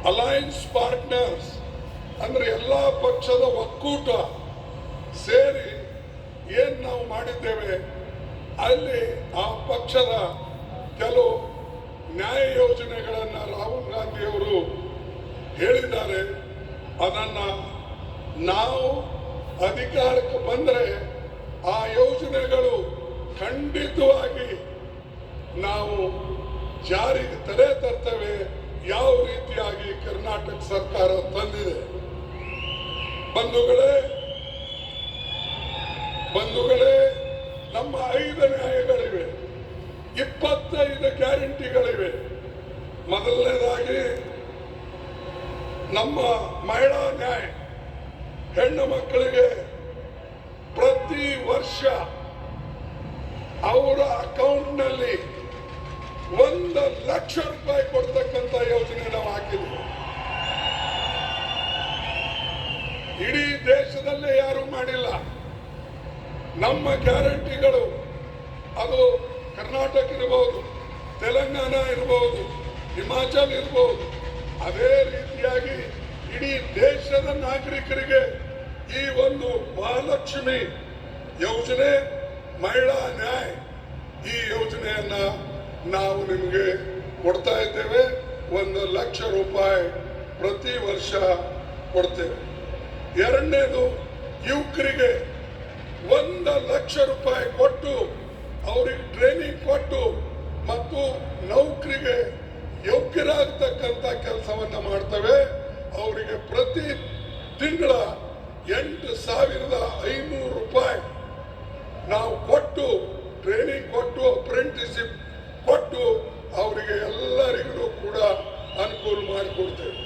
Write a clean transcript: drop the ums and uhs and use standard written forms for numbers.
Allianz partners ಅಂದ್ರೆ ಎಲ್ಲ ಪಕ್ಷದ ಒಕ್ಕೂಟ ಸೇರಿ ಏನ್ ನಾವು ಮಾಡಿದ್ದೇವೆ, ಅಲ್ಲಿ ಆ ಪಕ್ಷದ ಕೆಲವು ನ್ಯಾಯ ಯೋಜನೆಗಳನ್ನು ರಾಹುಲ್ ಗಾಂಧಿ ಅವರು ಹೇಳಿದ್ದಾರೆ. ಅದನ್ನ ನಾವು ಅಧಿಕಾರಕ್ಕೆ ಬಂದರೆ ಆ ಯೋಜನೆಗಳು ಖಂಡಿತವಾಗಿ ನಾವು ಜಾರಿಗೆ ತರ್ತೇವೆ. ಯಾವ ರೀತಿಯಾಗಿ ಕರ್ನಾಟಕ ಸರ್ಕಾರ ತಂದಿದೆ. ಬಂಧುಗಳೇ, ನಮ್ಮ 5 ನ್ಯಾಯಗಳಿವೆ, 25 ಗ್ಯಾರಂಟಿಗಳಿವೆ. ಮೊದಲನೇದಾಗಿ ನಮ್ಮ ಮಹಿಳಾ ನ್ಯಾಯ, ಹೆಣ್ಣು ಮಕ್ಕಳಿಗೆ ಪ್ರತಿ ವರ್ಷ ಅವರ ಅಕೌಂಟ್ನಲ್ಲಿ 1 ಲಕ್ಷ ರೂಪಾಯಿ ಕೊಡ್ತಕ್ಕಂಥ ಯೋಜನೆ ನಾವು ಹಾಕಿದ್ವಿ. ಇಡೀ ದೇಶದಲ್ಲೇ ಯಾರು ಮಾಡಿಲ್ಲ. ನಮ್ಮ ಗ್ಯಾರಂಟಿಗಳು ಅದು ಕರ್ನಾಟಕ ಇರಬಹುದು, ತೆಲಂಗಾಣ ಇರಬಹುದು, ಹಿಮಾಚಲ್ ಇರಬಹುದು, ಅದೇ ರೀತಿಯಾಗಿ ಇಡೀ ದೇಶದ ನಾಗರಿಕರಿಗೆ ಈ ಒಂದು ಮಹಾಲಕ್ಷ್ಮಿ ಯೋಜನೆ, ಮಹಿಳಾ ನ್ಯಾಯ, ಈ ಯೋಜನೆಯನ್ನ ನಾವು ನಿಮಗೆ ಕೊಡ್ತಾ ಇದ್ದೇವೆ. 1 ಲಕ್ಷ ರೂಪಾಯಿ ಪ್ರತಿ ವರ್ಷ ಕೊಡ್ತೇವೆ. ಎರಡನೇದು, ಯುವಕರಿಗೆ 1 ಲಕ್ಷ ರೂಪಾಯಿ ಕೊಟ್ಟು ಅವರಿಗೆ ಟ್ರೈನಿಂಗ್ ಕೊಟ್ಟು ಮತ್ತು ನೌಕರಿಗೆ ಯೋಗ್ಯರಾಗತಕ್ಕಂಥ ಕೆಲಸವನ್ನ ಮಾಡ್ತೇವೆ. ಅವರಿಗೆ ಪ್ರತಿ ತಿಂಗಳ 8,500 ರೂಪಾಯಿ ನಾವು ಕೊಟ್ಟು ಟ್ರೈನಿಂಗ್ ಕೊಟ್ಟು ಅಪ್ರೆಂಟಿಸ್ಶಿಪ್ ಕೊಟ್ಟು ಅವರಿಗೆ ಎಲ್ಲರಿಗೂ ಕೂಡ ಅನುಕೂಲ ಮಾಡಿಕೊಡ್ತೇವೆ.